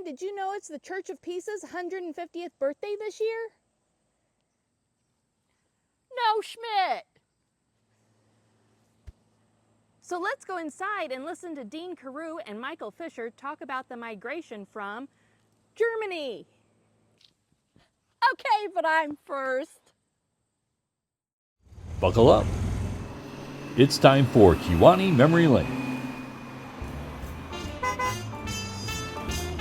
did you know it's the Church of Pisa's 150th birthday this year? No, Schmidt. So let's go inside and listen to Dean Carew and Michael Fisher talk about the migration from Germany. Okay, but I'm first. Buckle up. It's time for Kewaunee Memory Lane,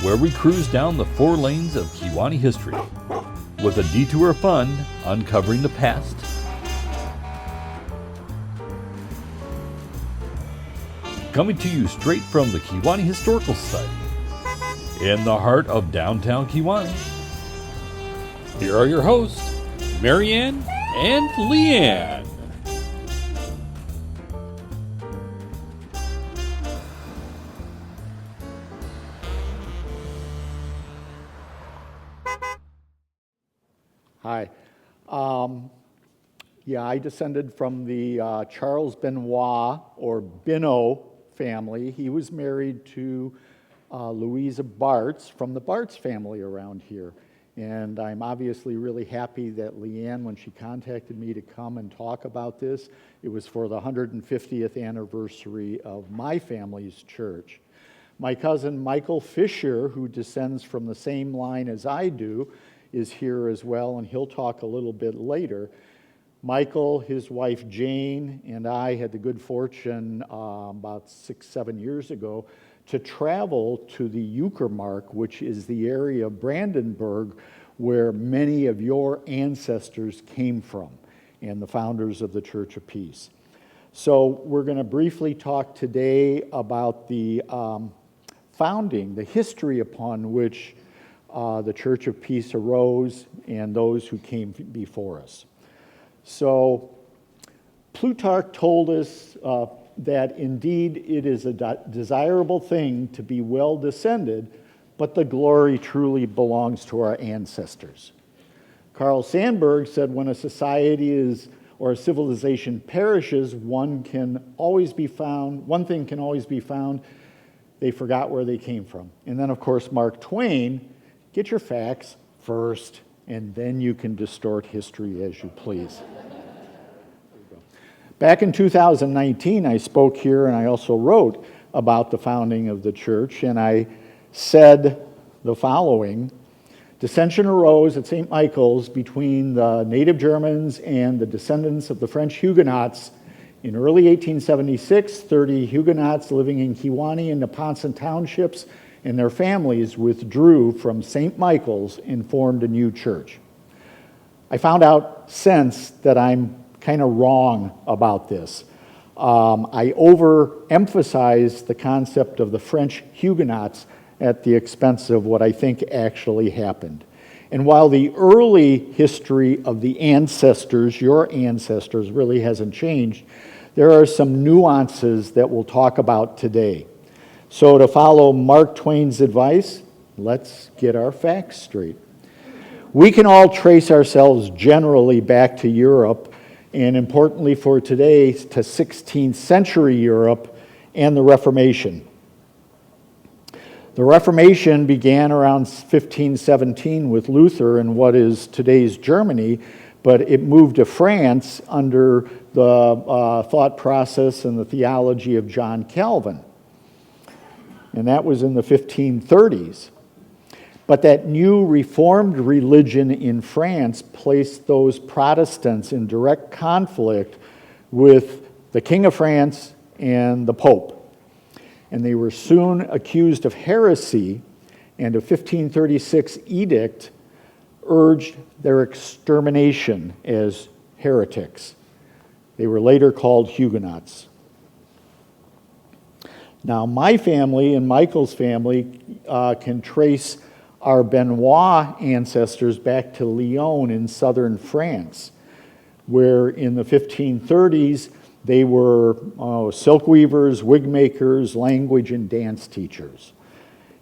where we cruise down the 4 lanes of Kewaunee history with a detour of fun uncovering the past, coming to you straight from the Kewaunee Historical Society in the heart of downtown Kewaunee. Here are your hosts, Marianne and Leanne. Hi. I descended from the Charles Benoit, or Bino family. He was married to Louisa Bartz from the Bartz family around here. And I'm obviously really happy that Leanne, when she contacted me to come and talk about this, it was for the 150th anniversary of my family's church. My cousin Michael Fisher, who descends from the same line as I do, is here as well, and he'll talk a little bit later. Michael, his wife Jane, and I had the good fortune about 6-7 years ago to travel to the Uckermark, which is the area of Brandenburg where many of your ancestors came from, and the founders of the Church of Peace. So we're going to briefly talk today about the founding, the history upon which the Church of Peace arose and those who came before us. So Plutarch told us that indeed it is a desirable thing to be well descended, but the glory truly belongs to our ancestors. Carl Sandburg said when a society is or a civilization perishes, one thing can always be found, they forgot where they came from. And then of course Mark Twain, get your facts first, and then you can distort history as you please. Back in 2019, I spoke here and I also wrote about the founding of the church, and I said the following: dissension arose at St. Michael's between the native Germans and the descendants of the French Huguenots. In early 1876, 30 Huguenots living in Kewaunee and Neponset townships and their families withdrew from St. Michael's and formed a new church. I found out since that I'm kind of wrong about this. I overemphasized the concept of the French Huguenots at the expense of what I think actually happened. And while the early history of the ancestors, your ancestors, really hasn't changed, there are some nuances that we'll talk about today. So to follow Mark Twain's advice, let's get our facts straight. We can all trace ourselves generally back to Europe, and importantly for today, to 16th century Europe and the Reformation. The Reformation began around 1517 with Luther in what is today's Germany, but it moved to France under the thought process and the theology of John Calvin. And that was in the 1530s. But that new Reformed religion in France placed those Protestants in direct conflict with the King of France and the Pope. And they were soon accused of heresy, and a 1536 edict urged their extermination as heretics. They were later called Huguenots. Now, my family and Michael's family can trace our Benoit ancestors back to Lyon in southern France, where in the 1530s they were silk weavers, wig makers, language and dance teachers.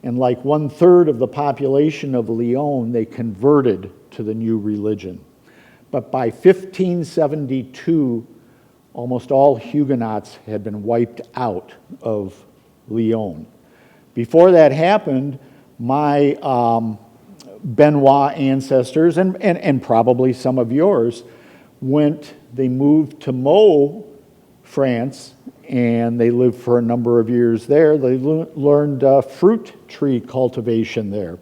And like 1/3 of the population of Lyon, they converted to the new religion. But by 1572, almost all Huguenots had been wiped out of Lyon. Before that happened, my Benoit ancestors, and probably some of yours, they moved to Meaux, France, and they lived for a number of years there. They learned fruit tree cultivation there.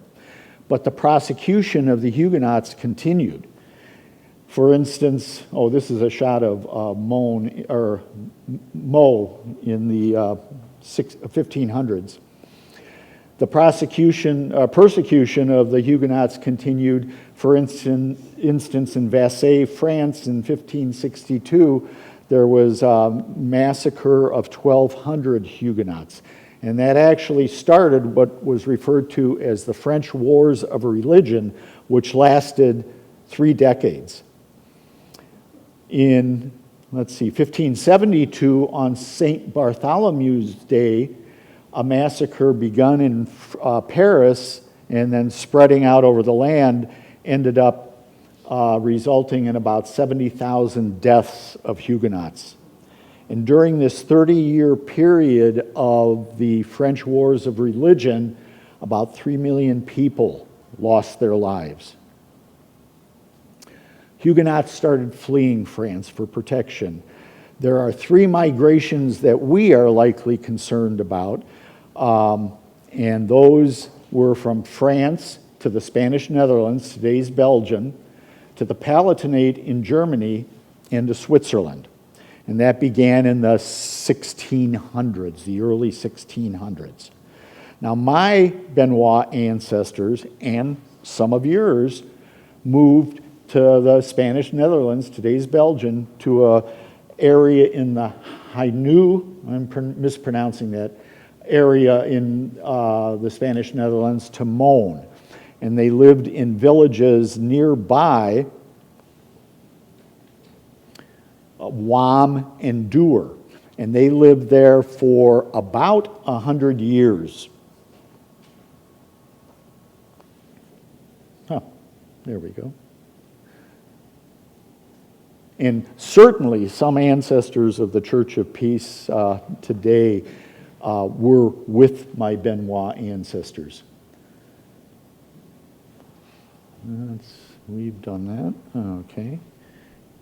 But the prosecution of the Huguenots continued. For instance, this is a shot of Meaux in the 1500s. The persecution of the Huguenots continued. For instance, in Vassy, France, in 1562, there was a massacre of 1,200 Huguenots. And that actually started what was referred to as the French Wars of Religion, which lasted 3 decades. In, 1572, on St. Bartholomew's Day, a massacre begun in Paris and then spreading out over the land ended up resulting in about 70,000 deaths of Huguenots. And during this 30-year period of the French Wars of Religion, about 3 million people lost their lives. Huguenots started fleeing France for protection. There are 3 migrations that we are likely concerned about, and those were from France to the Spanish Netherlands, today's Belgium, to the Palatinate in Germany, and to Switzerland. And that began in the 1600s, the early 1600s. Now, my Benoit ancestors, and some of yours, moved to the Spanish Netherlands, today's Belgium, to an area in the Hainaut, I'm mispronouncing that, area in the Spanish Netherlands, to Meaux. And they lived in villages nearby Wam and Dour. And they lived there for about 100 years. There we go. And certainly some ancestors of the Church of Peace today were with my Benoit ancestors. We've done that, okay.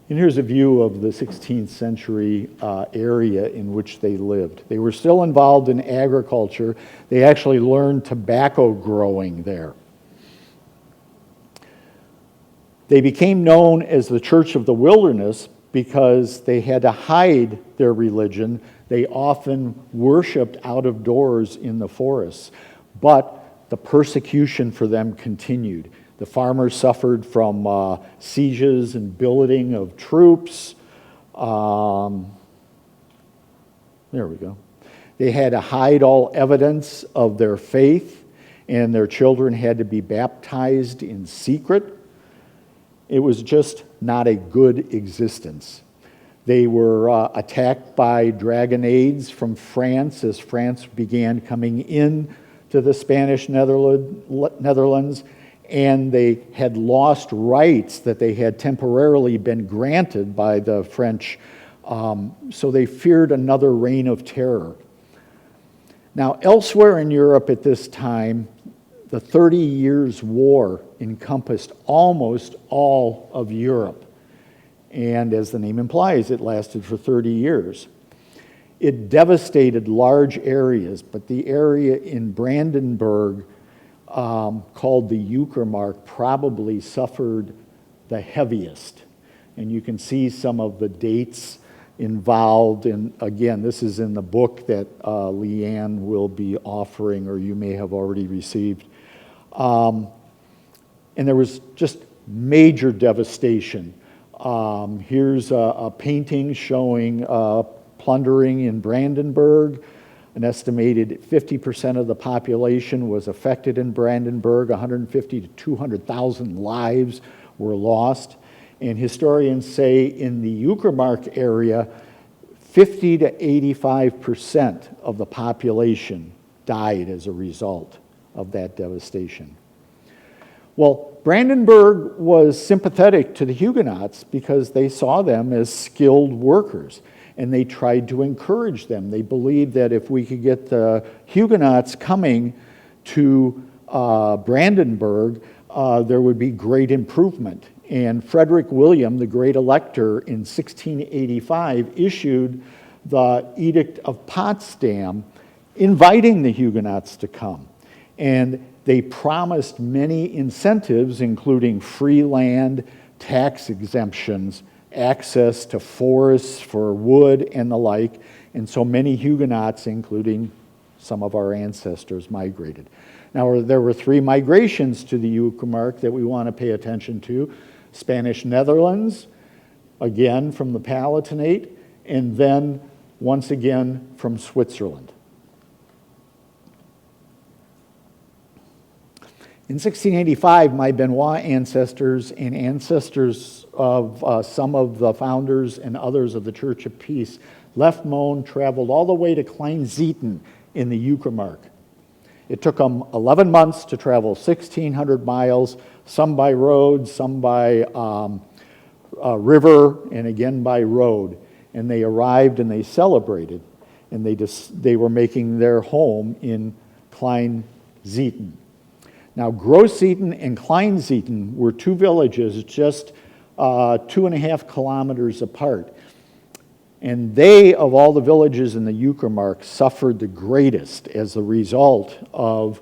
And here's a view of the 16th century area in which they lived. They were still involved in agriculture. They actually learned tobacco growing there. They became known as the Church of the Wilderness because they had to hide their religion. They often worshiped out of doors in the forests, but the persecution for them continued. The farmers suffered from sieges and billeting of troops. There we go. They had to hide all evidence of their faith, and their children had to be baptized in secret. It was just not a good existence. They were attacked by dragonnades from France as France began coming in to the Spanish Netherlands, and they had lost rights that they had temporarily been granted by the French, so they feared another reign of terror. Now, elsewhere in Europe at this time, the 30 Years' War encompassed almost all of Europe. And as the name implies, it lasted for 30 years. It devastated large areas, but the area in Brandenburg called the Uckermark probably suffered the heaviest. And you can see some of the dates involved. And again, this is in the book that Leanne will be offering, or you may have already received. And there was just major devastation. Here's a painting showing plundering in Brandenburg. An estimated 50% of the population was affected in Brandenburg. 150 to 200,000 lives were lost. And historians say in the Uckermark area, 50 to 85% of the population died as a result of that devastation. Well, Brandenburg was sympathetic to the Huguenots because they saw them as skilled workers, and they tried to encourage them. They believed that if we could get the Huguenots coming to Brandenburg, there would be great improvement. And Frederick William, the great elector, in 1685 issued the Edict of Potsdam inviting the Huguenots to come. And they promised many incentives, including free land, tax exemptions, access to forests for wood and the like. And so many Huguenots, including some of our ancestors, migrated. Now, there were 3 migrations to the Uckermark that we want to pay attention to. Spanish Netherlands, again from the Palatinate, and then once again from Switzerland. In 1685, my Benoit ancestors and ancestors of some of the founders and others of the Church of Peace left Mons, traveled all the way to Kleinzieten in the Uckermark. It took them 11 months to travel 1,600 miles, some by road, some by river, and again by road. And they arrived and they celebrated, and they were making their home in Kleinzieten. Now, Grosszieten and Kleinzieten were 2 villages just 2.5 kilometers apart. And they, of all the villages in the Uckermark, suffered the greatest as a result of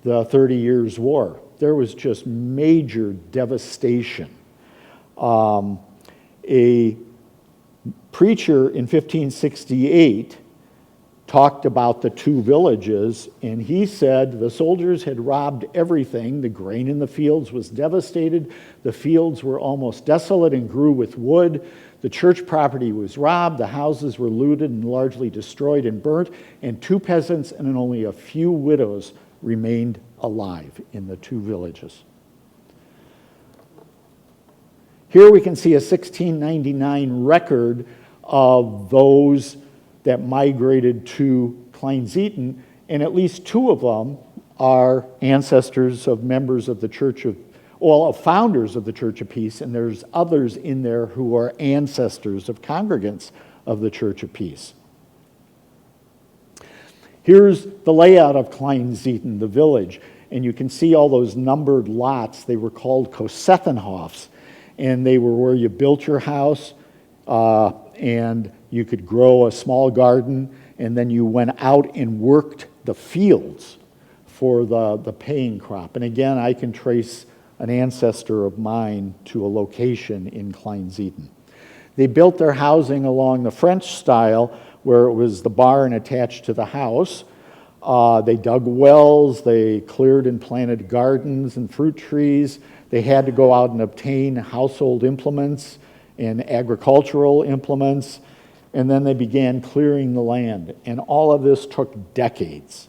the 30 Years' War. There was just major devastation. A preacher in 1568 talked about the 2 villages, and he said the soldiers had robbed everything. The grain in the fields was devastated. The fields were almost desolate and grew with wood. The church property was robbed. The houses were looted and largely destroyed and burnt, and 2 peasants and only a few widows remained alive in the 2 villages. Here we can see a 1699 record of those that migrated to Kleinzieten, and at least 2 of them are ancestors of members of the Church of, well, of founders of the Church of Peace, and there's others in there who are ancestors of congregants of the Church of Peace. Here's the layout of Kleinzieten, the village, and you can see all those numbered lots. They were called Kosethenhofs, and they were where you built your house, and you could grow a small garden, and then you went out and worked the fields for the paying crop. And again, I can trace an ancestor of mine to a location in Kleinzieten. They built their housing along the French style, where it was the barn attached to the house. They dug wells, they cleared and planted gardens and fruit trees. They had to go out and obtain household implements and agricultural implements, and then they began clearing the land. And all of this took decades.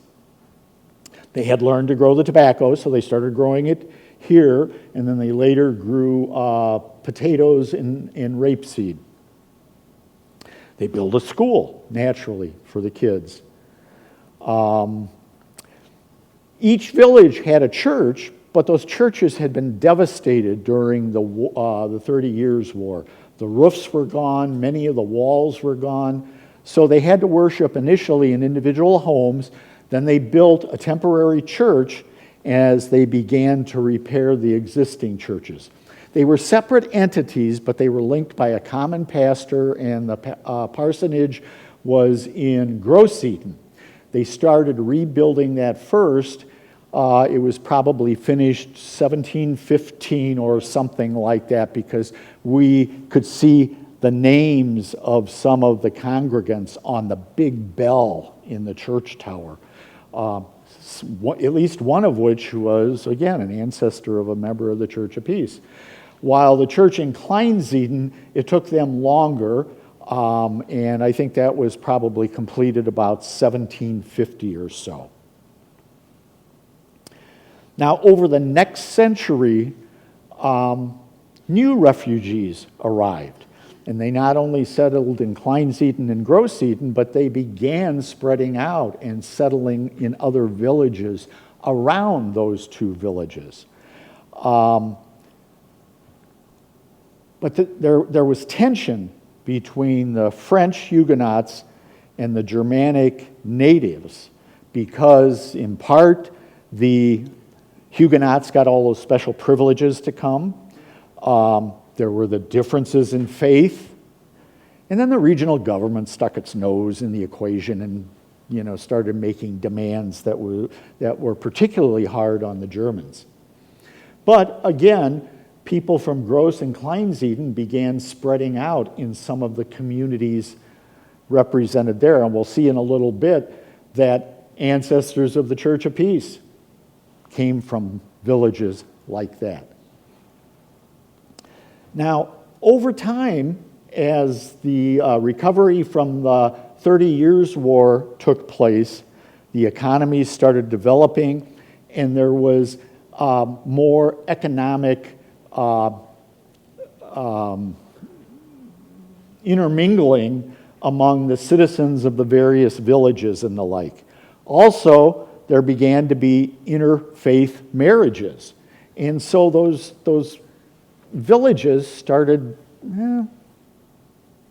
They had learned to grow the tobacco, so they started growing it here, and then they later grew potatoes and rapeseed. They built a school, naturally, for the kids. Each village had a church, but those churches had been devastated during the 30 Years' War. The roofs were gone, many of the walls were gone, so they had to worship initially in individual homes. Then they built a temporary church as they began to repair the existing churches. They were separate entities, but they were linked by a common pastor, and the parsonage was in Grosszieten. They started rebuilding that first. It was probably finished 1715 or something like that, because we could see the names of some of the congregants on the big bell in the church tower. At least one of which was, again, an ancestor of a member of the Church of Peace. While the church in Kleinzieten, it took them longer, and I think that was probably completed about 1750 or so. Now, over the next century, new refugees arrived. And they not only settled in Kleinzieten and Grosszieten, but they began spreading out and settling in other villages around those 2 villages. But there was tension between the French Huguenots and the Germanic natives, because in part the Huguenots got all those special privileges to come. There were the differences in faith. And then the regional government stuck its nose in the equation and started making demands that were particularly hard on the Germans. But again, people from Gross and Kleinsieden began spreading out in some of the communities represented there. And we'll see in a little bit that ancestors of the Church of Peace came from villages like that. Now, over time, as the recovery from the 30 Years' War took place, the economies started developing, and there was more economic intermingling among the citizens of the various villages and the like. Also, there began to be interfaith marriages. And so those villages started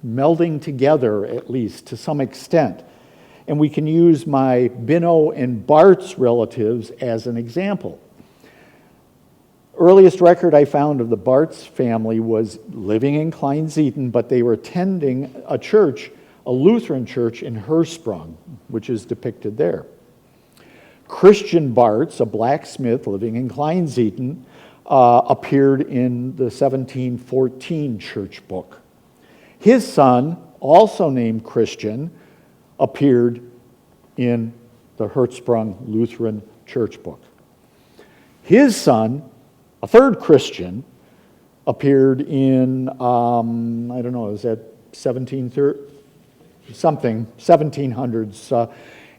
melding together, at least to some extent. And we can use my Binno and Bart's relatives as an example. Earliest record I found of the Bart's family was living in Kleinsieden, but they were attending a church, a Lutheran church in Hersprung, which is depicted there. Christian Bart's, a blacksmith living in Kleinsieden, appeared in the 1714 church book. His son, also named Christian, appeared in the Hersprung Lutheran church book. His son, a third Christian, appeared in, I don't know, is that 1700s.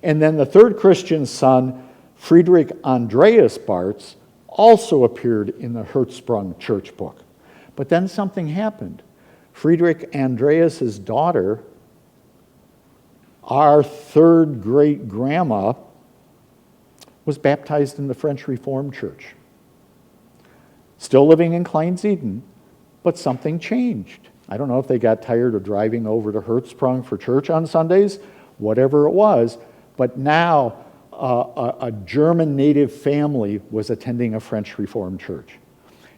And then the third Christian son, Friedrich Andreas Bartz, also appeared in the Hersprung church book. But then something happened. Friedrich Andreas's daughter, our third great-grandma, was baptized in the French Reformed Church. Still living in Kleinsieden, but something changed. I don't know if they got tired of driving over to Hersprung for church on Sundays, whatever it was, but now a German native family was attending a French Reformed church.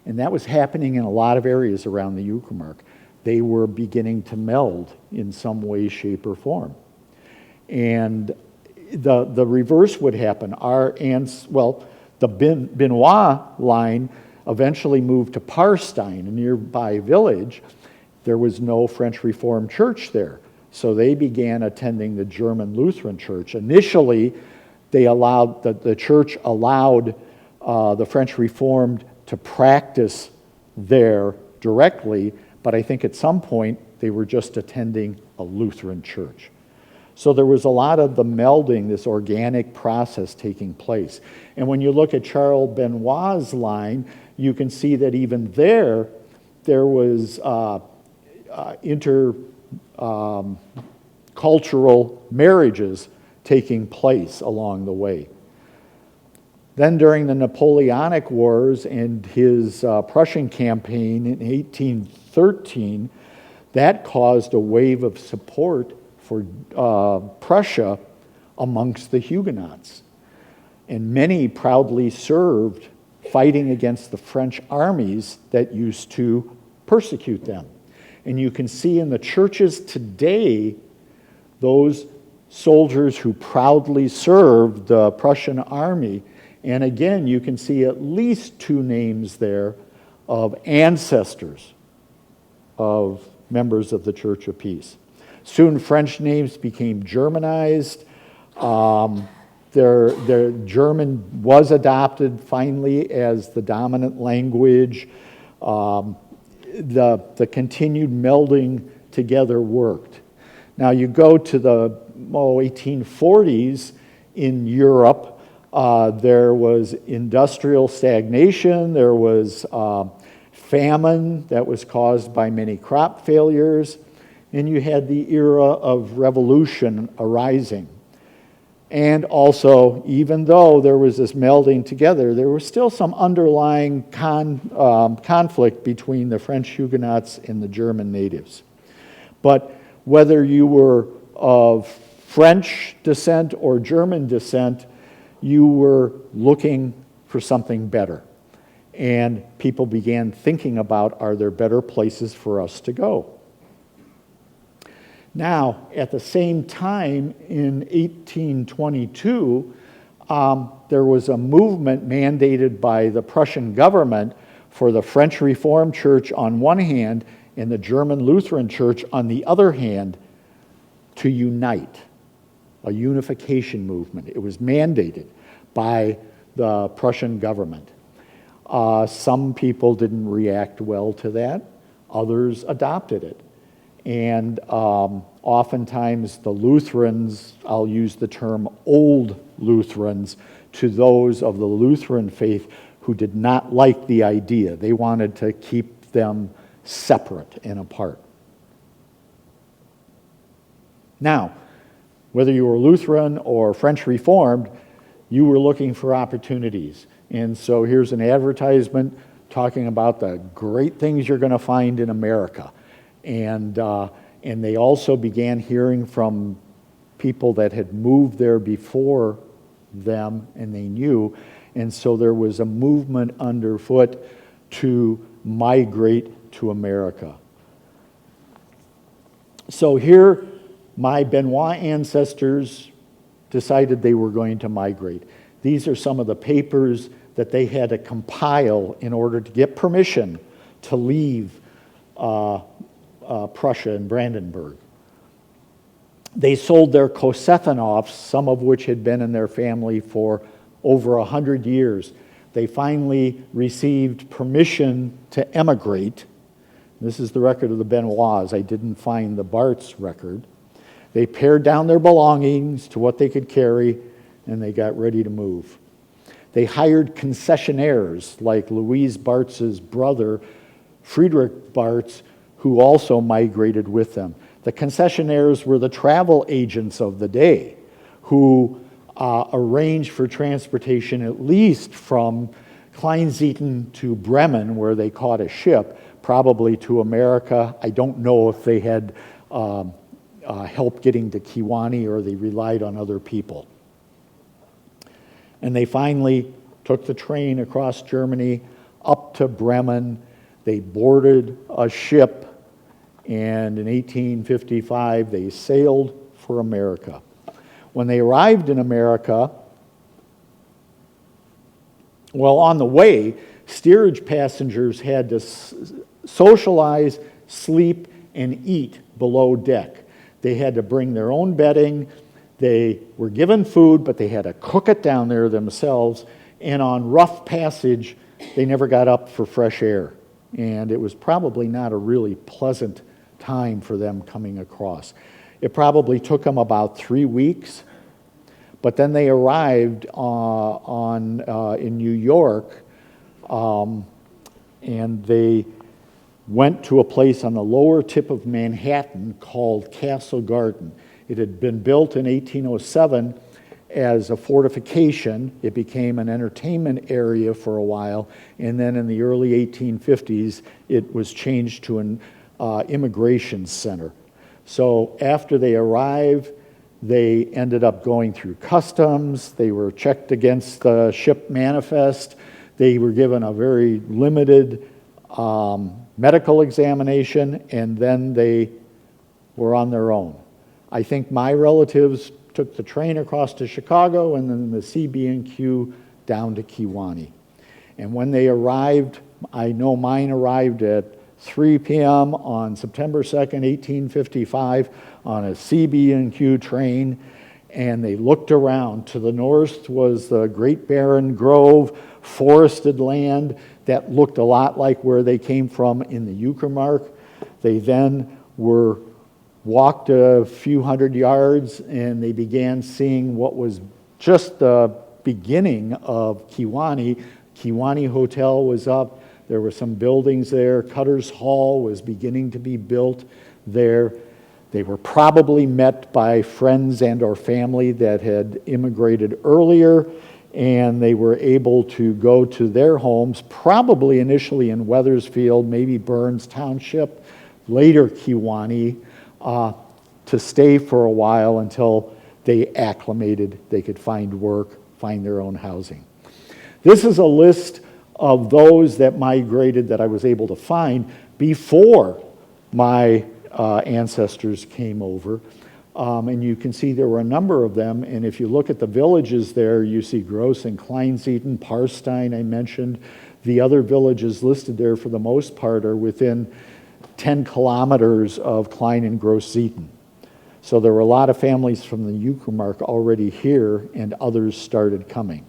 And that was happening in a lot of areas around the Uckermark. They were beginning to meld in some way, shape, or form. And the reverse would happen. The Benoit line eventually moved to Parstein, a nearby village. There was no French Reformed church there. So they began attending the German Lutheran church. Initially, the church allowed the French Reformed to practice there directly, but I think at some point they were just attending a Lutheran church. So there was a lot of the melding, this organic process taking place. And when you look at Charles Benoit's line, you can see that even there was intercultural marriages taking place along the way. Then during the Napoleonic Wars and his Prussian campaign in 1813, that caused a wave of support for Prussia amongst the Huguenots. And many proudly served fighting against the French armies that used to persecute them. And you can see in the churches today, those soldiers who proudly served the Prussian army. And again, you can see at least two names there of ancestors of members of the Church of Peace. Soon French names became Germanized. Their German was adopted finally as the dominant language. The continued melding together worked. Now you go to the 1840s in Europe, there was industrial stagnation, there was famine that was caused by many crop failures, and you had the era of revolution arising. And also, even though there was this melding together, there was still some underlying conflict between the French Huguenots and the German natives. But whether you were of French descent or German descent, you were looking for something better. And people began thinking about, are there better places for us to go? Now, at the same time, in 1822, there was a movement mandated by the Prussian government for the French Reformed Church on one hand and the German Lutheran Church on the other hand to unite, a unification movement. It was mandated by the Prussian government. Some people didn't react well to that. Others adopted it. And oftentimes the Lutherans, I'll use the term old Lutherans, to those of the Lutheran faith who did not like the idea. They wanted to keep them separate and apart. Now, whether you were Lutheran or French Reformed, you were looking for opportunities. And so here's an advertisement talking about the great things you're going to find in America. And they also began hearing from people that had moved there before them, and they knew. And so there was a movement underfoot to migrate to America. So here, my Benoit ancestors decided they were going to migrate. These are some of the papers that they had to compile in order to get permission to leave Prussia and Brandenburg. They sold their Kosethanoffs, some of which had been in their family for over 100 years. They finally received permission to emigrate. This is the record of the Benoits. I didn't find the Barths record. They pared down their belongings to what they could carry, and they got ready to move. They hired concessionaires like Louise Barth's brother, Friedrich Barths, who also migrated with them. The concessionaires were the travel agents of the day who arranged for transportation at least from Kleinzieten to Bremen, where they caught a ship, probably to America. I don't know if they had help getting to Kewanee or they relied on other people. And they finally took the train across Germany up to Bremen. They boarded a ship, and in 1855 they sailed for America. When they arrived in America, well, on the way, steerage passengers had to socialize, sleep, and eat below deck. They had to bring their own bedding. They were given food, but they had to cook it down there themselves. And on rough passage, they never got up for fresh air. And it was probably not a really pleasant time for them coming across. It probably took them about 3 weeks. But then they arrived in New York, and they went to a place on the lower tip of Manhattan called Castle Garden. It had been built in 1807 as a fortification. It became an entertainment area for a while, and then in the early 1850s, it was changed to an immigration center. So after they arrived, they ended up going through customs. They were checked against the ship manifest. They were given a very limited medical examination, and then they were on their own. I think my relatives took the train across to Chicago and then the CB&Q down to Kewanee. And when they arrived, I know mine arrived at 3 p.m. on September 2nd, 1855 on a CB&Q train, and they looked around. To the north was the Great Barren Grove, forested land that looked a lot like where they came from in the Uckermark. They then walked a few hundred yards, and they began seeing what was just the beginning of Kewanee. Kewanee Hotel was up. There were some buildings there. Cutter's Hall was beginning to be built there. They were probably met by friends and or family that had immigrated earlier, and they were able to go to their homes, probably initially in Wethersfield, maybe Burns Township, later Kewanee, to stay for a while until they acclimated, they could find work, find their own housing. This is a list of those that migrated that I was able to find before my ancestors came over. And you can see there were a number of them, and if you look at the villages there, you see Gross and Kleinzieten, Parstein I mentioned. The other villages listed there for the most part are within 10 kilometers of Klein and Gross-Zieten. So there were a lot of families from the Uckermark already here, and others started coming.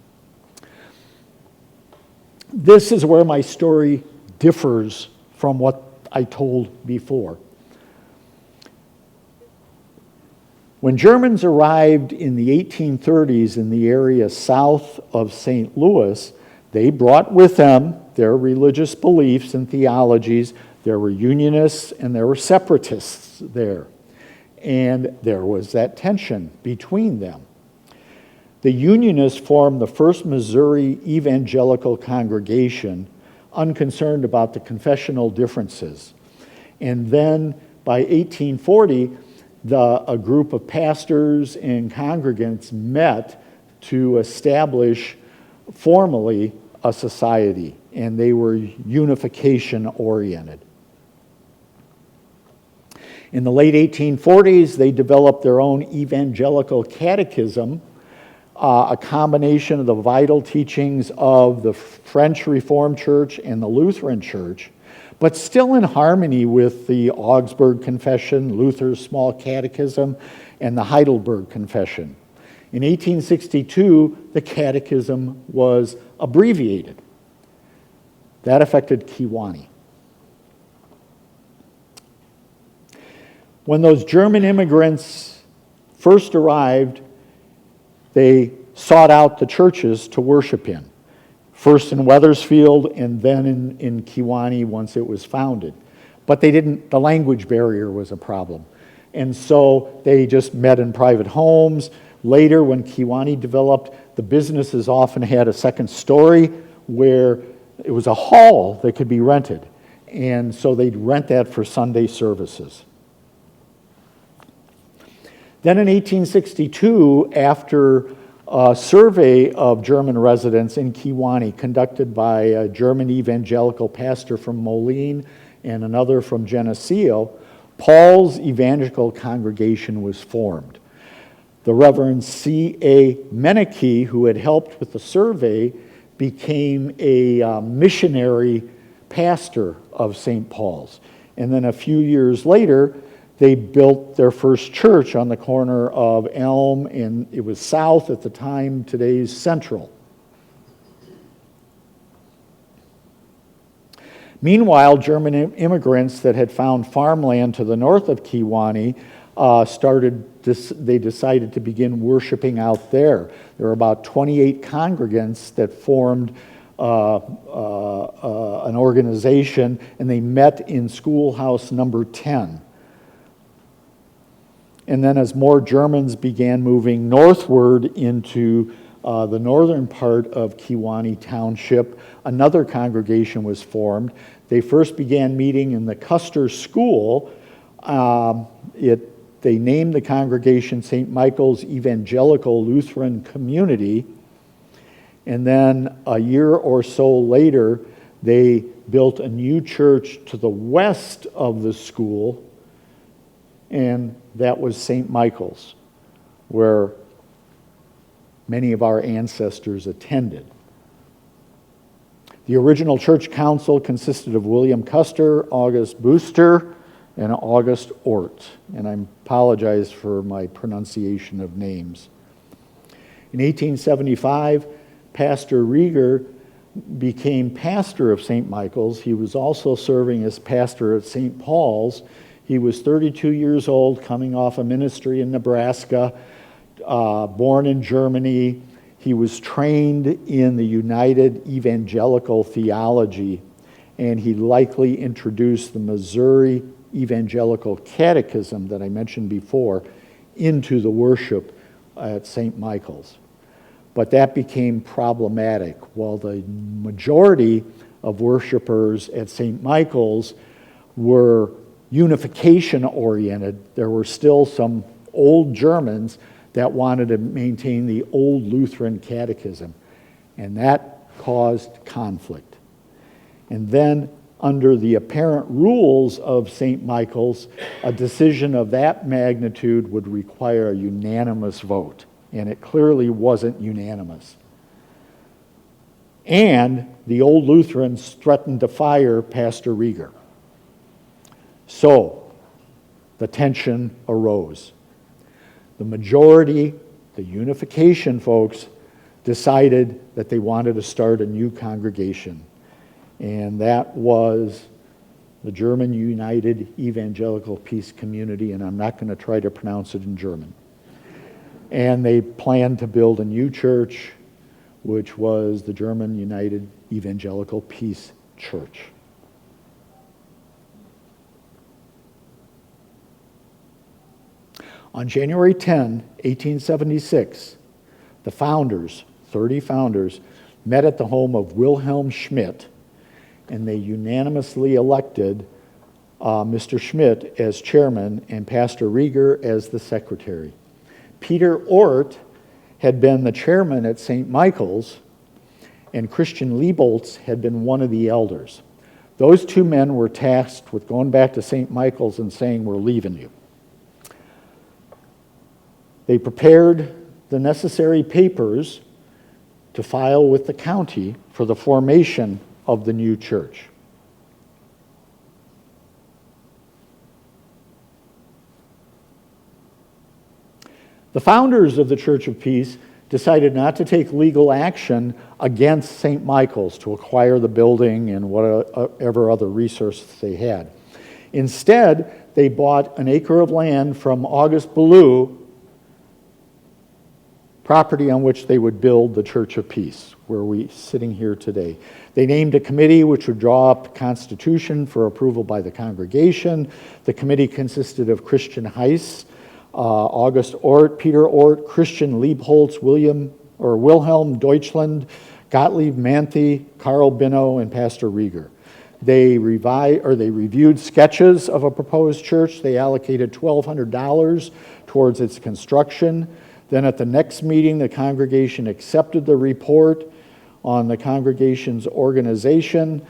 This is where my story differs from what I told before. When Germans arrived in the 1830s in the area south of St. Louis, they brought with them their religious beliefs and theologies. There were Unionists and there were Separatists there. And there was that tension between them. The Unionists formed the first Missouri evangelical congregation, unconcerned about the confessional differences. And then by 1840, a group of pastors and congregants met to establish formally a society, and they were unification-oriented. In the late 1840s, they developed their own evangelical catechism, a combination of the vital teachings of the French Reformed Church and the Lutheran Church, but still in harmony with the Augsburg Confession, Luther's Small Catechism, and the Heidelberg Confession. In 1862, the catechism was abbreviated. That affected Kewaunee. When those German immigrants first arrived, they sought out the churches to worship in. First in Wethersfield and then in Kewaunee once it was founded. But the language barrier was a problem. And so they just met in private homes. Later, when Kewaunee developed, the businesses often had a second story where it was a hall that could be rented. And so they'd rent that for Sunday services. Then in 1862, after a survey of German residents in Kewaunee conducted by a German evangelical pastor from Moline and another from Geneseo, Paul's evangelical congregation was formed. The Reverend C.A. Meneke, who had helped with the survey, became a missionary pastor of St. Paul's. And then a few years later, they built their first church on the corner of Elm, and it was South at the time, today's Central. Meanwhile, German immigrants that had found farmland to the north of Kewaunee they decided to begin worshiping out there. There were about 28 congregants that formed an organization, and they met in schoolhouse number 10. And then as more Germans began moving northward into the northern part of Kewaunee Township, another congregation was formed. They first began meeting in the Custer School. They named the congregation St. Michael's Evangelical Lutheran Community. And then a year or so later, they built a new church to the west of the school, and that was St. Michael's, where many of our ancestors attended. The original church council consisted of William Custer, August Booster, and August Ort. And I apologize for my pronunciation of names. In 1875, Pastor Rieger became pastor of St. Michael's. He was also serving as pastor at St. Paul's. He was 32 years old, coming off a ministry in Nebraska, born in Germany. He was trained in the United Evangelical Theology, and he likely introduced the Missouri Evangelical Catechism that I mentioned before into the worship at St. Michael's. But that became problematic. While the majority of worshipers at St. Michael's were unification-oriented, there were still some old Germans that wanted to maintain the old Lutheran catechism. And that caused conflict. And then, under the apparent rules of St. Michael's, a decision of that magnitude would require a unanimous vote, and it clearly wasn't unanimous. And the old Lutherans threatened to fire Pastor Rieger. So, the tension arose. The majority, the unification folks, decided that they wanted to start a new congregation. And that was the German United Evangelical Peace Community, and I'm not going to try to pronounce it in German. And they planned to build a new church, which was the German United Evangelical Peace Church. On January 10, 1876, the founders, 30 founders, met at the home of Wilhelm Schmidt, and they unanimously elected Mr. Schmidt as chairman and Pastor Rieger as the secretary. Peter Ort had been the chairman at St. Michael's, and Christian Liebholz had been one of the elders. Those two men were tasked with going back to St. Michael's and saying, "We're leaving you." They prepared the necessary papers to file with the county for the formation of the new church. The founders of the Church of Peace decided not to take legal action against St. Michael's to acquire the building and whatever other resources they had. Instead, they bought an acre of land from August Ballou, property on which they would build the Church of Peace, where we're sitting here today. They named a committee which would draw up a constitution for approval by the congregation. The committee consisted of Christian Heiss, August Ort, Peter Ort, Christian Liebholz, Wilhelm Deutschland, Gottlieb Manthe, Karl Binnow, and Pastor Rieger. They reviewed sketches of a proposed church. They allocated $1,200 towards its construction. Then at the next meeting, the congregation accepted the report on the congregation's organization.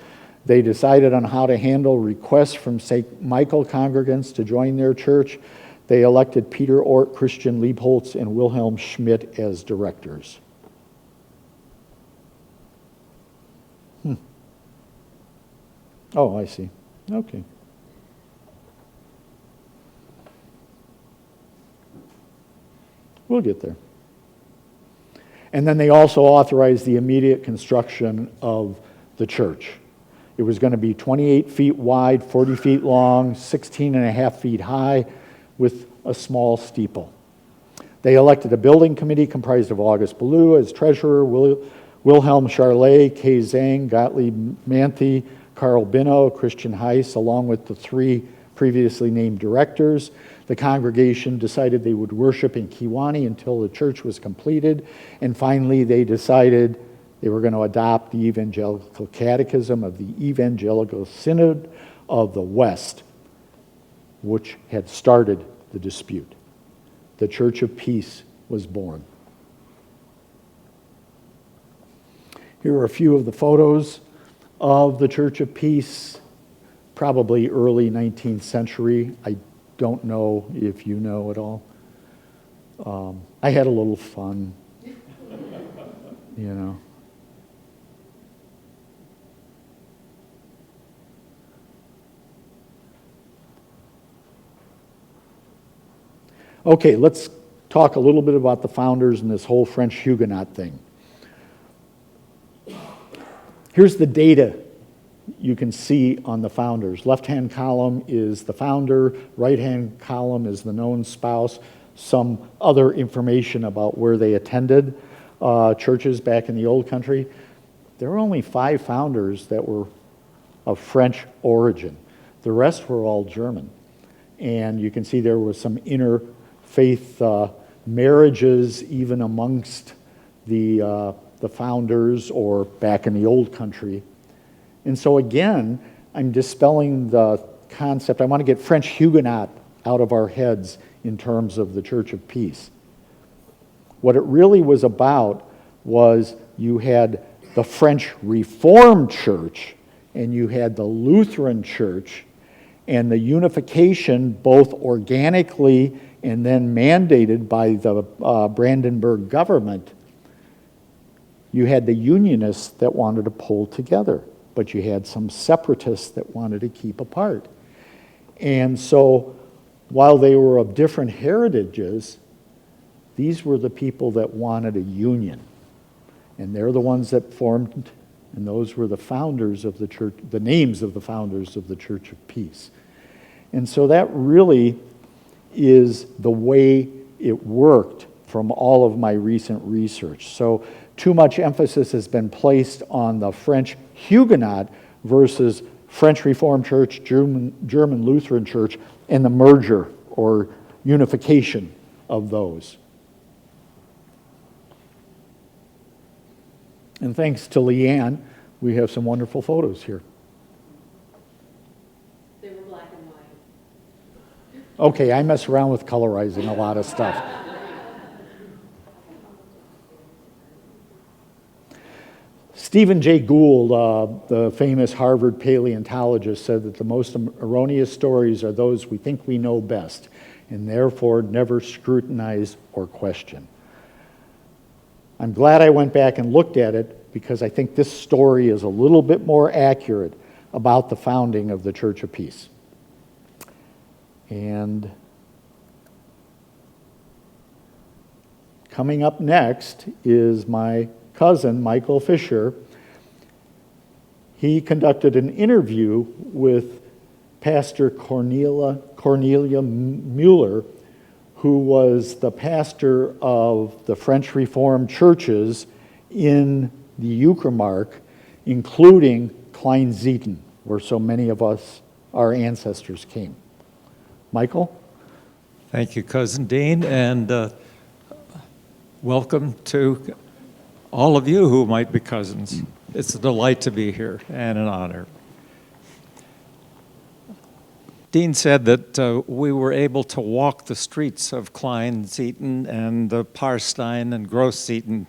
They decided on how to handle requests from St. Michael congregants to join their church. They elected Peter Ort, Christian Liebholz, and Wilhelm Schmidt as directors. Oh, I see. Okay. We'll get there. And then they also authorized the immediate construction of the church. It was going to be 28 feet wide, 40 feet long, 16 and a half feet high, with a small steeple. They elected a building committee comprised of August Ballou as treasurer, Wilhelm Charlet, Kay Zhang, Gottlieb Manthe, Karl Binnow, Christian Heiss, along with the three previously named directors. The congregation decided they would worship in Kewanee until the church was completed, and finally they decided they were going to adopt the Evangelical Catechism of the Evangelical Synod of the West, which had started the dispute. The Church of Peace was born. Here are a few of the photos of the Church of Peace, probably early 19th century. I don't know if you know at all. I had a little fun, you know. Okay, let's talk a little bit about the founders and this whole French Huguenot thing. Here's the data you can see on the founders. Left-hand column is the founder, right-hand column is the known spouse, some other information about where they attended churches back in the old country. There were only 5 founders that were of French origin. The rest were all German. And you can see there was some interfaith marriages even amongst the founders or back in the old country. And so again, I'm dispelling the concept. I want to get French Huguenot out of our heads in terms of the Church of Peace. What it really was about was you had the French Reformed Church, and you had the Lutheran Church, and the unification both organically and then mandated by the Brandenburg government. You had the Unionists that wanted to pull together, but you had some separatists that wanted to keep apart. And so, while they were of different heritages, these were the people that wanted a union. And they're the ones that formed, and those were the founders of the church, the names of the founders of the Church of Peace. And so that really is the way it worked from all of my recent research. So too much emphasis has been placed on the French Huguenot versus French Reformed Church, German Lutheran Church, and the merger or unification of those. And thanks to Leanne, we have some wonderful photos here. They were black and white. Okay, I mess around with colorizing a lot of stuff. Stephen Jay Gould, the famous Harvard paleontologist, said that the most erroneous stories are those we think we know best, and therefore never scrutinize or question. I'm glad I went back and looked at it because I think this story is a little bit more accurate about the founding of the Church of Peace. And coming up next is my cousin, Michael Fisher. He conducted an interview with Pastor Cornelia Mueller, who was the pastor of the French Reformed churches in the Uckermark, including Kleinzieten, where so many of us, our ancestors, came. Michael? Thank you, Cousin Dean, and welcome to all of you who might be cousins. It's a delight to be here and an honor. Dean said that we were able to walk the streets of Kleinzieten and Parstein and Großzieten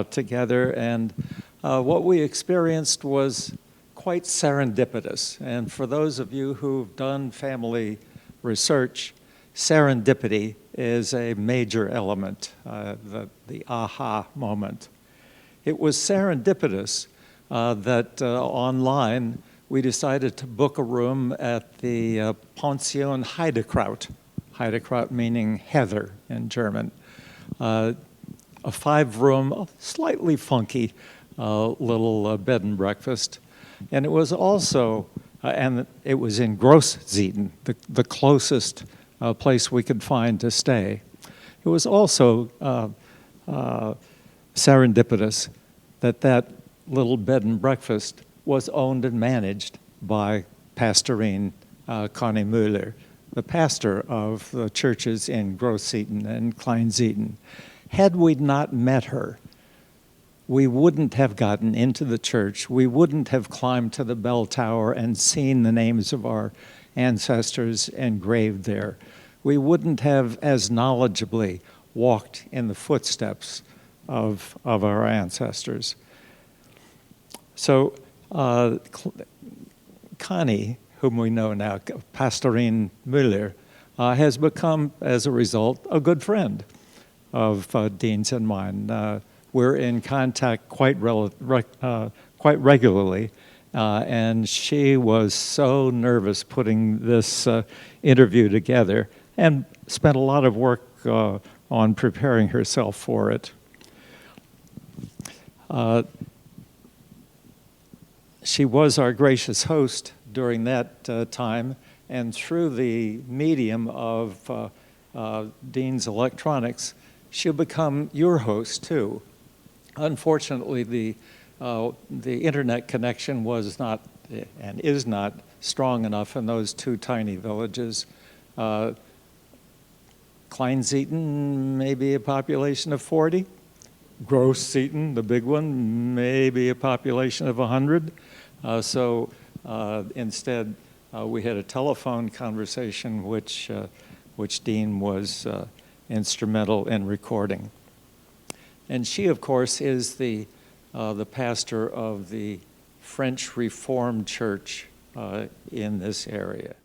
together, and what we experienced was quite serendipitous. And for those of you who've done family research, serendipity is a major element, the aha moment. It was serendipitous that online we decided to book a room at the Pension Heidekraut, Heidekraut meaning heather in German. A 5-room, slightly funky little bed and breakfast. And it was also, and it was in Großzieten, the closest place we could find to stay. It was also serendipitous that little bed and breakfast was owned and managed by Pastorine Connie Müller, the pastor of the churches in Großzieten and Kleinzieten. Had we not met her, we wouldn't have gotten into the church. We wouldn't have climbed to the bell tower and seen the names of our ancestors engraved there. We wouldn't have as knowledgeably walked in the footsteps of our ancestors. So Connie, whom we know now, Pastorine Müller, has become, as a result, a good friend of Dean's and mine. We're in contact quite regularly, and she was so nervous putting this interview together and spent a lot of work on preparing herself for it. She was our gracious host during that time, and through the medium of Dean's electronics, she'll become your host too. Unfortunately, the internet connection was not and is not strong enough in those 2 tiny villages. Kleinzieten, maybe a population of 40. Großzieten, the big one, maybe a population of 100. So instead, we had a telephone conversation which Dean was instrumental in recording. And she, of course, is the the pastor of the French Reformed Church in this area.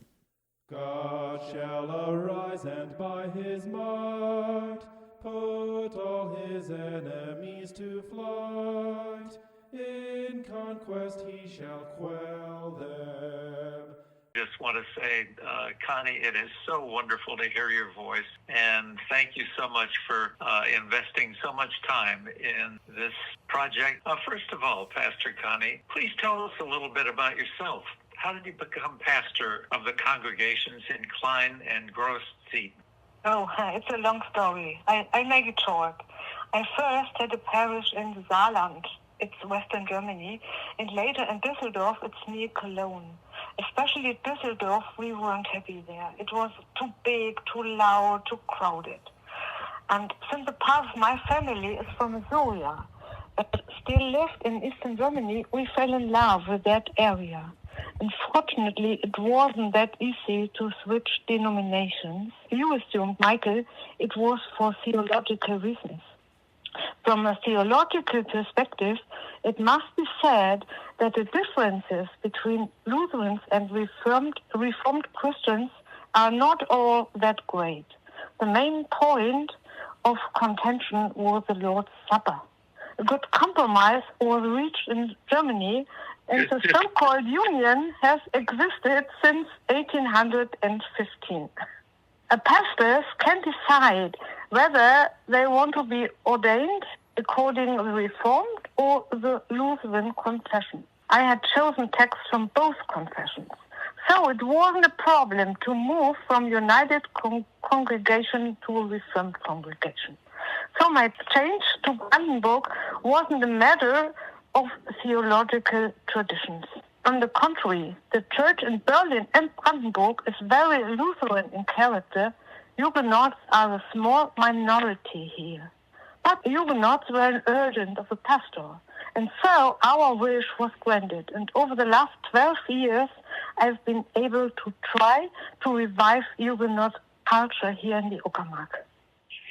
God shall arise and by his might put all his enemies to flight. In conquest he shall quell them. Just want to say, Connie, it is so wonderful to hear your voice, and thank you so much for investing so much time in this project. First of all, Pastor Connie, please tell us a little bit about yourself. How did you become pastor of the congregations in Klein and Groß-Zieten? Oh, it's a long story. I make it short. I first had a parish in the Saarland. It's Western Germany. And later in Düsseldorf, it's near Cologne. Especially at Düsseldorf, we weren't happy there. It was too big, too loud, too crowded. And since the part of my family is from Astoria, but still lived in Eastern Germany, we fell in love with that area. Unfortunately, it wasn't that easy to switch denominations. You assumed, Michael, it was for theological reasons. From a theological perspective, it must be said that the differences between Lutherans and Reformed Christians are not all that great. The main point of contention was the Lord's Supper. A good compromise was reached in Germany, and the so-called union has existed since 1815. Pastors can decide whether they want to be ordained according to the Reformed or the Lutheran confession. I had chosen texts from both confessions, so it wasn't a problem to move from United Congregation to a Reformed congregation. So my change to Brandenburg wasn't a matter of theological traditions. On the contrary, the church in Berlin and Brandenburg is very Lutheran in character. Huguenots are a small minority here. But Huguenots were an urgent of a pastor, and so our wish was granted. And over the last 12 years, I've been able to try to revive Huguenot culture here in the Uckermark.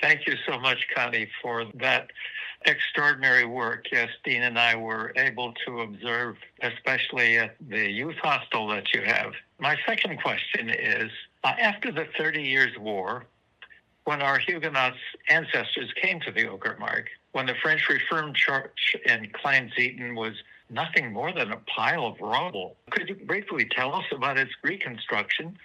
Thank you so much, Connie, for that extraordinary work. Yes, Dean and I were able to observe, especially at the youth hostel that you have. My second question is, after the 30 Years' War, when our Huguenot ancestors came to the Uckermark, when the French Reformed Church in Klein-Zieten was nothing more than a pile of rubble, could you briefly tell us about its reconstruction?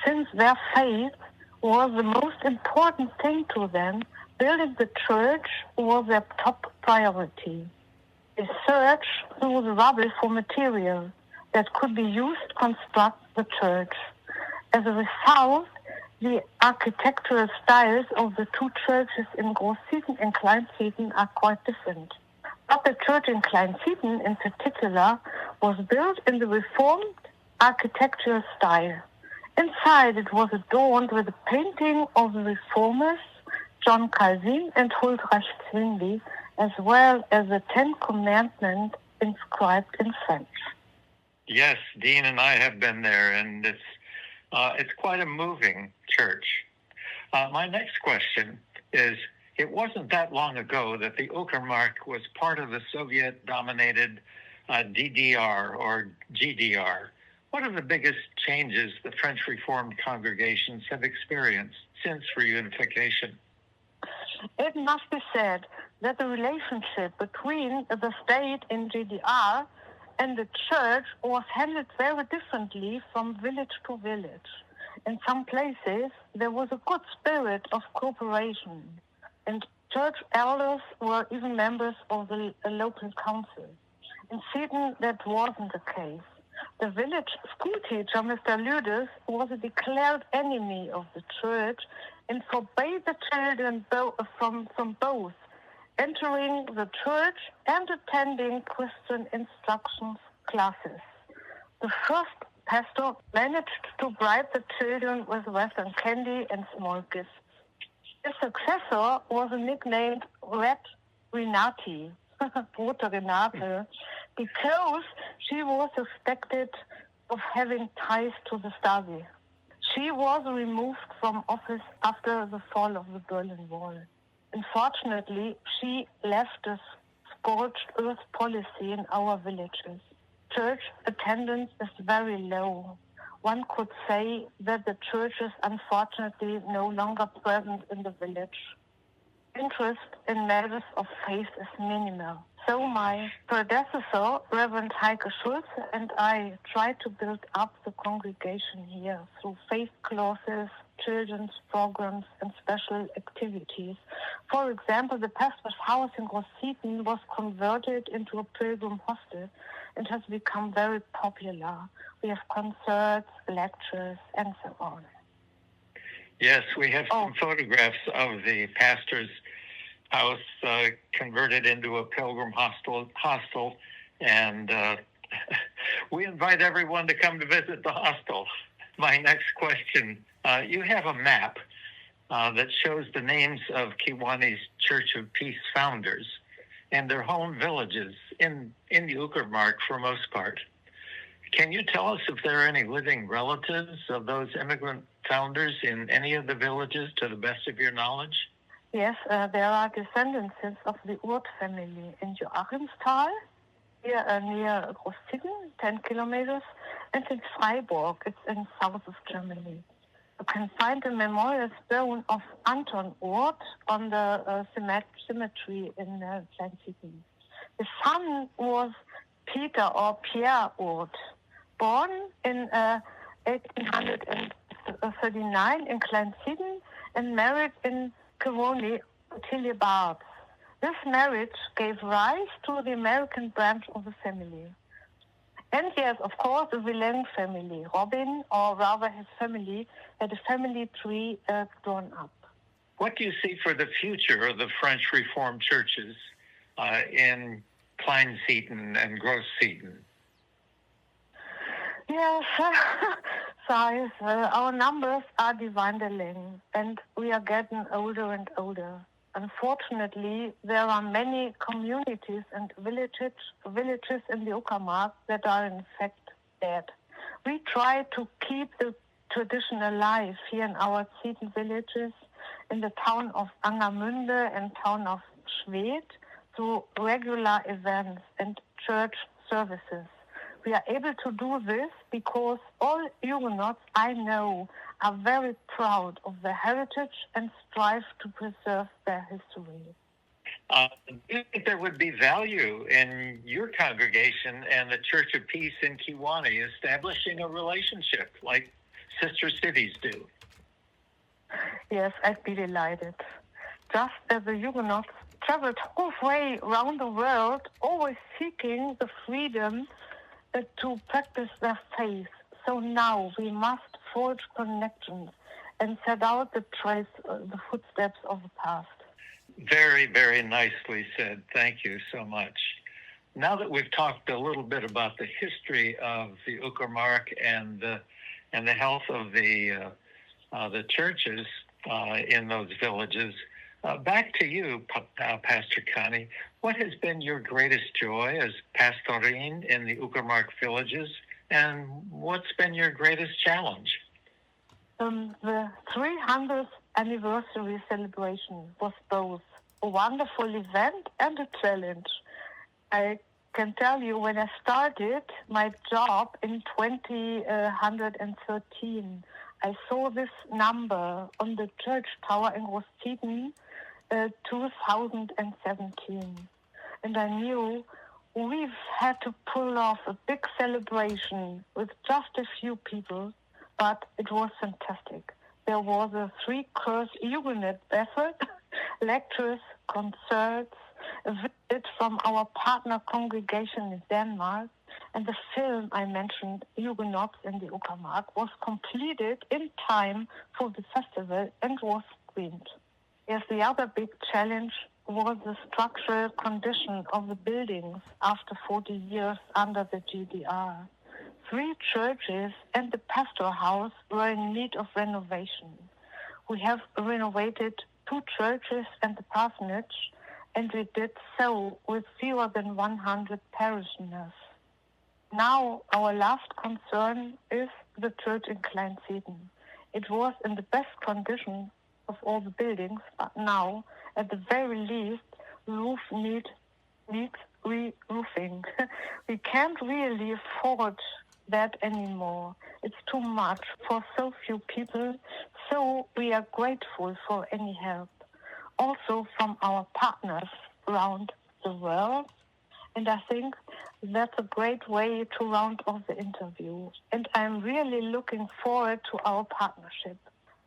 Since their faith was the most important thing to them, building the church was their top priority. They searched through the rubble for material that could be used to construct the church. As a result, the architectural styles of the two churches in Groß-Zieten and Klein-Zieten are quite different. But the church in Klein-Zieten in particular was built in the Reformed architectural style. Inside it was adorned with a painting of the Reformers, John Calvin and Huldreich Zwingli, as well as the Ten Commandments inscribed in French. Yes, Dean and I have been there, and it's quite a moving church. My next question is, it wasn't that long ago that the Uckermark was part of the Soviet-dominated DDR or GDR. What are the biggest changes the French Reformed congregations have experienced since reunification? It must be said that the relationship between the state in GDR and the church was handled very differently from village to village. In some places, there was a good spirit of cooperation, and church elders were even members of the local council. In Zieten, that wasn't the case. The village schoolteacher, Mr. Lüdes, was a declared enemy of the church and forbade the children from both entering the church and attending Christian instruction classes. The first pastor managed to bribe the children with Western candy and small gifts. His successor was nicknamed Red Renati, Rote Renate, because she was suspected of having ties to the Stasi. She was removed from office after the fall of the Berlin Wall. Unfortunately, she left the scorched earth policy in our villages. Church attendance is very low. One could say that the church is unfortunately no longer present in the village. Interest in matters of faith is minimal. So my predecessor, Reverend Heike Schulze, and I tried to build up the congregation here through faith classes, children's programs, and special activities. For example, the pastor's house in Grossiepen was converted into a pilgrim hostel and has become very popular. We have concerts, lectures, and so on. Yes, we have some photographs of the pastor's house converted into a pilgrim hostel, and we invite everyone to come to visit the hostel. My next question, you have a map that shows the names of Kewaunee Church of Peace founders and their home villages in the Uckermark for most part. Can you tell us if there are any living relatives of those immigrant founders in any of the villages, to the best of your knowledge? Yes, there are descendants of the Urt family in Joachimsthal, here near Großzicken, 10 kilometers, and in Freiburg, it's in south of Germany. You can find the memorial stone of Anton Urt on the cemetery in Kleinzicken. His son was Peter or Pierre Urt, born in 1839 in Kleinzicken and married in Kewaunee, Ottilie Barbs. This marriage gave rise to the American branch of the family. And yes, of course, the Villain family. Robin, or rather his family, had a family tree drawn up. What do you see for the future of the French Reformed churches in Kleinzieten and Großzieten? Yes, size. Our numbers are dwindling, and we are getting older and older. Unfortunately, there are many communities and villages in the Uckermark that are in fact dead. We try to keep the tradition alive here in our Zieten villages, in the town of Angermünde and town of Schwedt, through regular events and church services. We are able to do this because all Huguenots I know are very proud of their heritage and strive to preserve their history. Do you think there would be value in your congregation and the Church of Peace in Kewaunee establishing a relationship like sister cities do? Yes, I'd be delighted. Just as the Huguenots traveled halfway around the world, always seeking the freedom to practice their faith. So now we must forge connections and set out the trace, the footsteps of the past. Very, very nicely said. Thank you so much. Now that we've talked a little bit about the history of the Uckermark and the health of the churches in those villages, back to you, Pastor Connie. What has been your greatest joy as pastorine in the Uckermark villages, and what's been your greatest challenge? The 300th anniversary celebration was both a wonderful event and a challenge. I can tell you, when I started my job in 2013, I saw this number on the church tower in Großzieten, 2017. And I knew we've had to pull off a big celebration with just a few people, but it was fantastic. There was a 3-course Huguenot buffet, lectures, concerts, a visit from our partner congregation in Denmark, and the film I mentioned, Huguenots in the Uckermark, was completed in time for the festival and was screened. Yes, the other big challenge was the structural condition of the buildings after 40 years under the GDR. 3 churches and the pastoral house were in need of renovation. We have renovated 2 churches and the parsonage, and we did so with fewer than 100 parishioners. Now our last concern is the church in Kleinzieten. It was in the best condition of all the buildings, but now, at the very least, the roof needs needs re-roofing. We can't really afford that anymore. It's too much for so few people, so we are grateful for any help. Also from our partners around the world. And I think that's a great way to round off the interview. And I'm really looking forward to our partnership.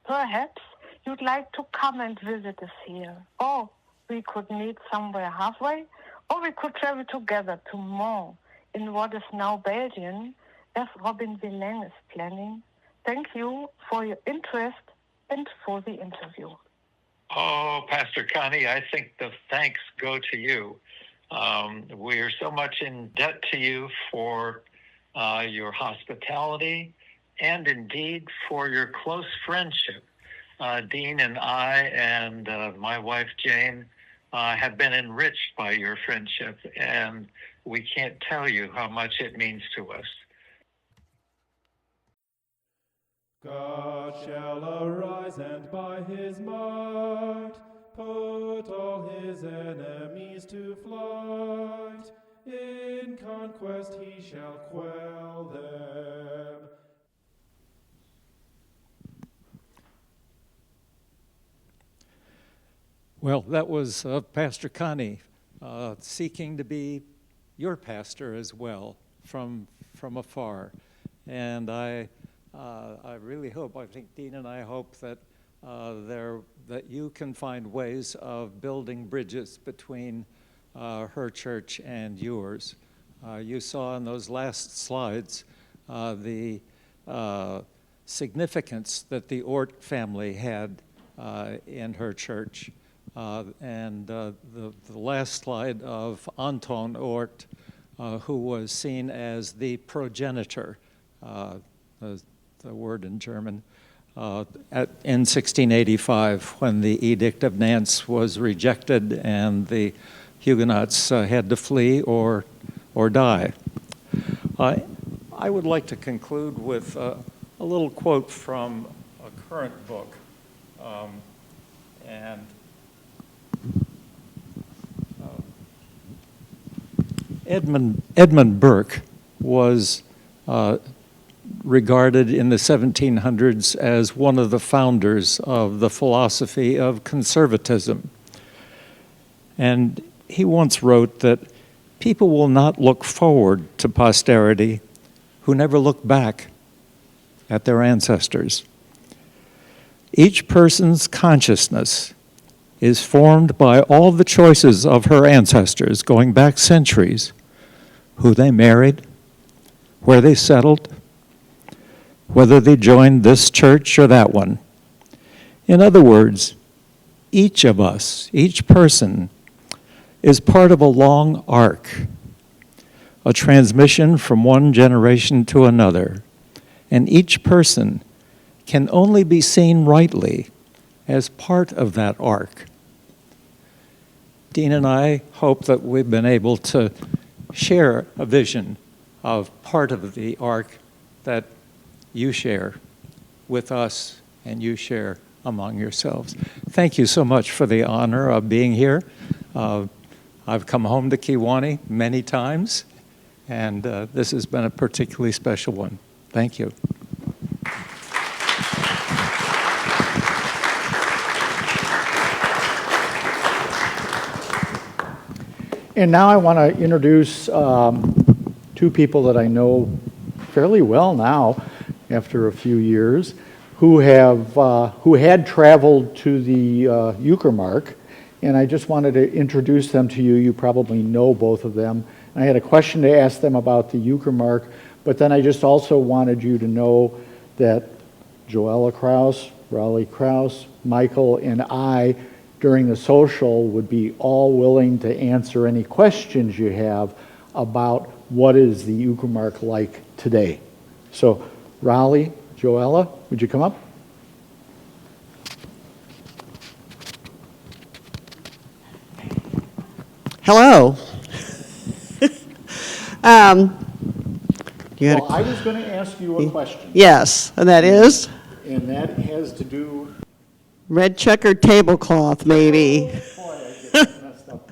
Perhaps you'd like to come and visit us here. Or we could meet somewhere halfway, or we could travel together to Mons in what is now Belgium, as Robin Villain is planning. Thank you for your interest and for the interview. Oh, Pastor Connie, I think the thanks go to you. We are so much in debt to you for your hospitality and indeed for your close friendship. Dean and I and my wife Jane have been enriched by your friendship, and we can't tell you how much it means to us. God shall arise and by his might put all his enemies to flight. In conquest he shall quell them. Well, that was Pastor Connie seeking to be your pastor as well from afar. And I really hope, I think Dean and I hope that that you can find ways of building bridges between her church and yours. You saw in those last slides the significance that the Ort family had in her church. And the last slide of Anton Ort, who was seen as the progenitor, the word in German, in 1685 when the Edict of Nantes was rejected and the Huguenots had to flee or die. I would like to conclude with a little quote from a current book. Edmund Burke was regarded in the 1700s as one of the founders of the philosophy of conservatism. And he once wrote that people will not look forward to posterity who never look back at their ancestors. Each person's consciousness is formed by all the choices of her ancestors going back centuries, who they married, where they settled, whether they joined this church or that one. In other words, each of us, each person, is part of a long arc, a transmission from one generation to another, and each person can only be seen rightly as part of that arc. Dean and I hope that we've been able to share a vision of part of the arc that you share with us and you share among yourselves. Thank you so much for the honor of being here. I've come home to Kewaunee many times, and this has been a particularly special one. Thank you. And now I want to introduce two people that I know fairly well now, after a few years, who had traveled to the Uckermark, and I just wanted to introduce them to you. You probably know both of them. I had a question to ask them about the Uckermark, but then I just also wanted you to know that Joella Kraus, Raleigh Kraus, Michael, and I, during the social, would be all willing to answer any questions you have about what is the Uckermark like today. So, Raleigh, Joella, would you come up? Hello. Well, I was going to ask you a question. Yes, and that is? And that has to do... Red checkered tablecloth, maybe. Oh, boy, I get messed up.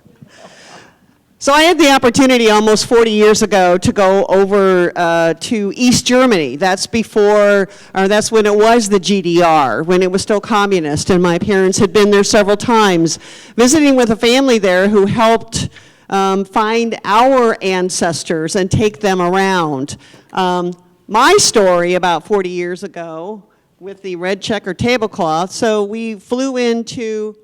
So I had the opportunity almost 40 years ago to go over to East Germany. That's before, or that's when it was the GDR, when it was still communist, and my parents had been there several times, visiting with a family there who helped find our ancestors and take them around. My story about 40 years ago with the red checker tablecloth, so we flew into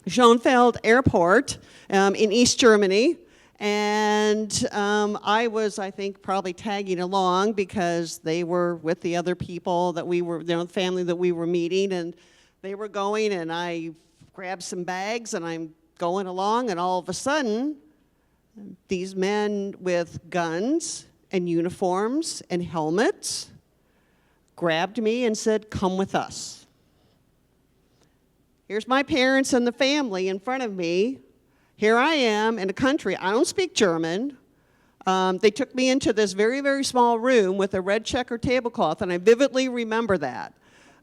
Schönefeld Airport in East Germany, and I was, I think, probably tagging along because they were with the other people that we were, the family that we were meeting, and they were going, and I grabbed some bags, and I'm going along, and all of a sudden, these men with guns and uniforms and helmets grabbed me and said, "Come with us." Here's my parents and the family in front of me. Here I am in a country, I don't speak German. They took me into this very, very small room with a red checker tablecloth, and I vividly remember that.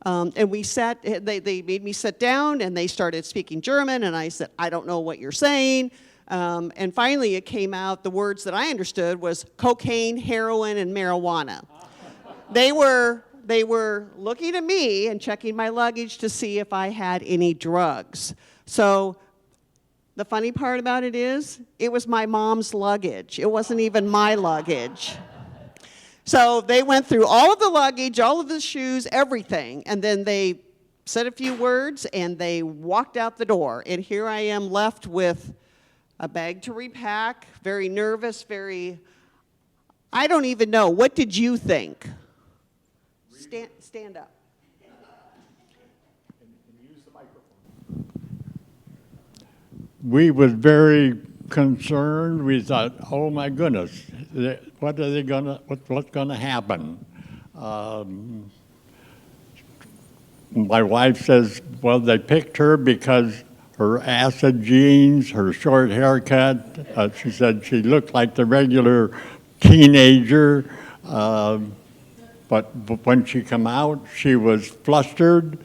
And we sat, they made me sit down, and they started speaking German, and I said, "I don't know what you're saying." And finally it came out, the words that I understood was cocaine, heroin, and marijuana. They were looking at me and checking my luggage to see if I had any drugs. So the funny part about it is, it was my mom's luggage. It wasn't even my luggage. So they went through all of the luggage, all of the shoes, everything, and then they said a few words and they walked out the door. And here I am left with a bag to repack, very nervous, I don't even know. What did you think? Stand up. And use the microphone. We was very concerned. We thought, oh my goodness, what's gonna happen? My wife says, well, they picked her because her acid jeans, her short haircut. She said she looked like the regular teenager. But when she come out, she was flustered.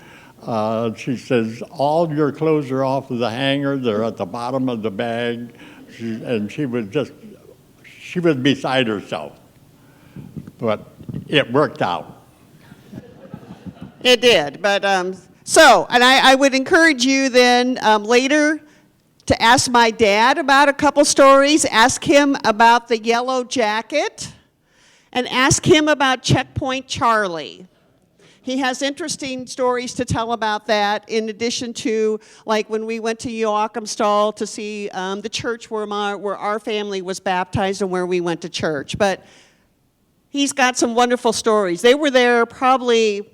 She says, all your clothes are off of the hanger. They're at the bottom of the bag. And she was beside herself. But it worked out. It did, but and I would encourage you then later to ask my dad about a couple stories. Ask him about the yellow jacket, and ask him about Checkpoint Charlie. He has interesting stories to tell about that, in addition to, like, when we went to Joachimsthal to see the church where our family was baptized and where we went to church. But he's got some wonderful stories. They were there probably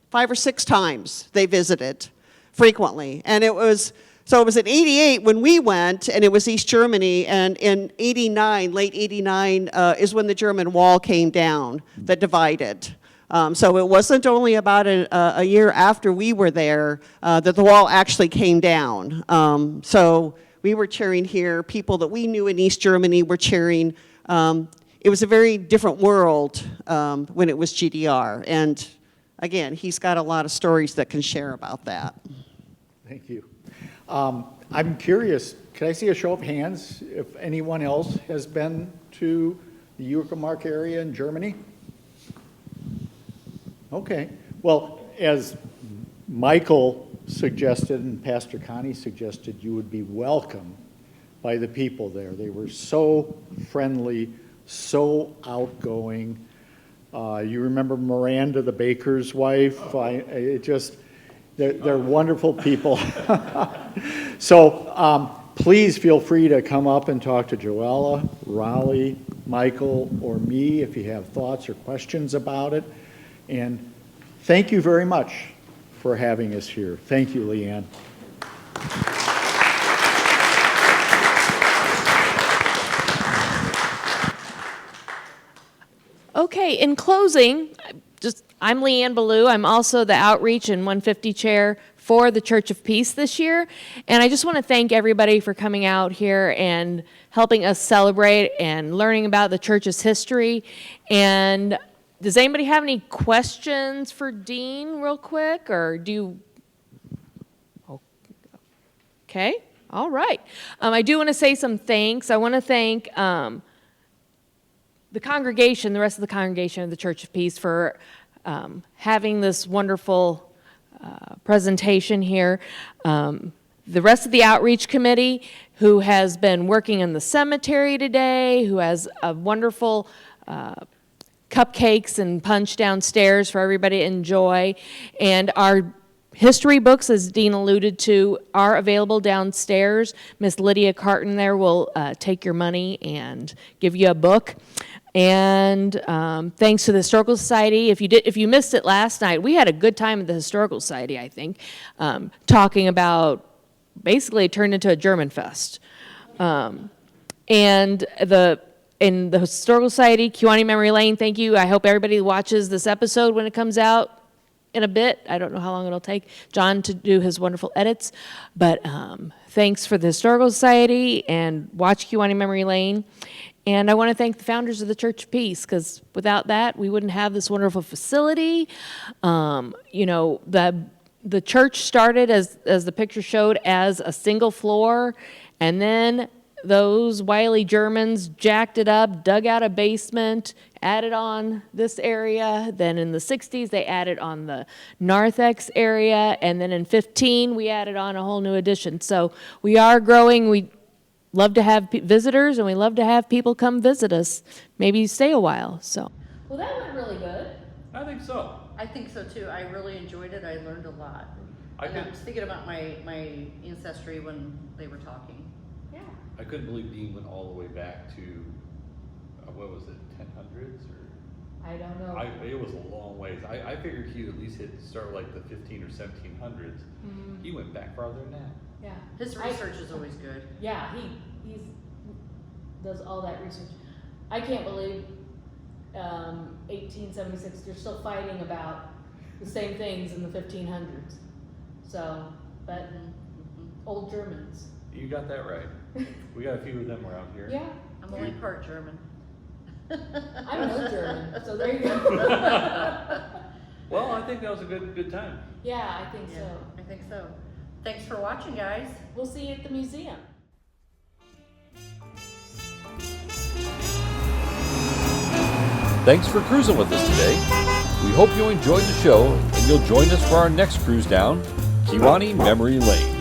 5 or 6 times they visited frequently. And it was in 88 when we went, and it was East Germany, and in 89, late 89, is when the German wall came down that divided. So it wasn't only about a year after we were there that the wall actually came down. So we were cheering here. People that we knew in East Germany were cheering. It was a very different world when it was GDR. And again, he's got a lot of stories that can share about that. Thank you. I'm curious, can I see a show of hands if anyone else has been to the Uckermark area in Germany? Okay. Well, as Michael suggested and Pastor Connie suggested, you would be welcomed by the people there. They were so friendly, so outgoing. You remember Miranda, the baker's wife? They're wonderful people. So please feel free to come up and talk to Joella, Raleigh, Michael, or me if you have thoughts or questions about it. And thank you very much for having us here. Thank you, Leanne. Okay, in closing, I'm Leanne Ballou. I'm also the Outreach and 150 Chair for the Church of Peace this year. And I just want to thank everybody for coming out here and helping us celebrate and learning about the church's history. And does anybody have any questions for Dean real quick, or do you? Okay. All right. I do want to say some thanks. I want to thank the congregation, the rest of the congregation of the Church of Peace for having this wonderful presentation here. The rest of the outreach committee who has been working in the cemetery today, who has a wonderful cupcakes and punch downstairs for everybody to enjoy. And our history books, as Dean alluded to, are available downstairs. Miss Lydia Carton there will take your money and give you a book. And thanks to the Historical Society. If you missed it last night, we had a good time at the Historical Society, I think, talking about, basically it turned into a German fest. And in the Historical Society, Kewanee Memory Lane, thank you. I hope everybody watches this episode when it comes out in a bit. I don't know how long it'll take John to do his wonderful edits, but thanks for the Historical Society, and watch Kewanee Memory Lane. And I want to thank the founders of the Church of Peace, because without that, we wouldn't have this wonderful facility. You know, the church started, as the picture showed, as a single floor, and then those wily Germans jacked it up, dug out a basement, added on this area. Then in the 60s, they added on the narthex area. And then in 15, we added on a whole new addition. So we are growing. We love to have visitors, and we love to have people come visit us, maybe stay a while. So. Well, that went really good. I think so. I think so too. I really enjoyed it. I learned a lot. I was thinking about my ancestry when they were talking. Yeah. I couldn't believe Dean went all the way back to, what was it, 1000s? Or I don't know. it was a long ways. I figured he'd at least start like the 15 or 1700s. Mm-hmm. He went back farther than that. Yeah. His research is always good. Yeah, he does all that research. I can't believe 1876, they're still fighting about the same things in the 1500s. So, but old Germans. You got that right. We got a few of them around here. Yeah. I'm only part German. I'm no German, so there you go. Well, I think that was a good time. Yeah, I think so. I think so. Thanks for watching, guys. We'll see you at the museum. Thanks for cruising with us today. We hope you enjoyed the show, and you'll join us for our next cruise down Kewanee Memory Lane.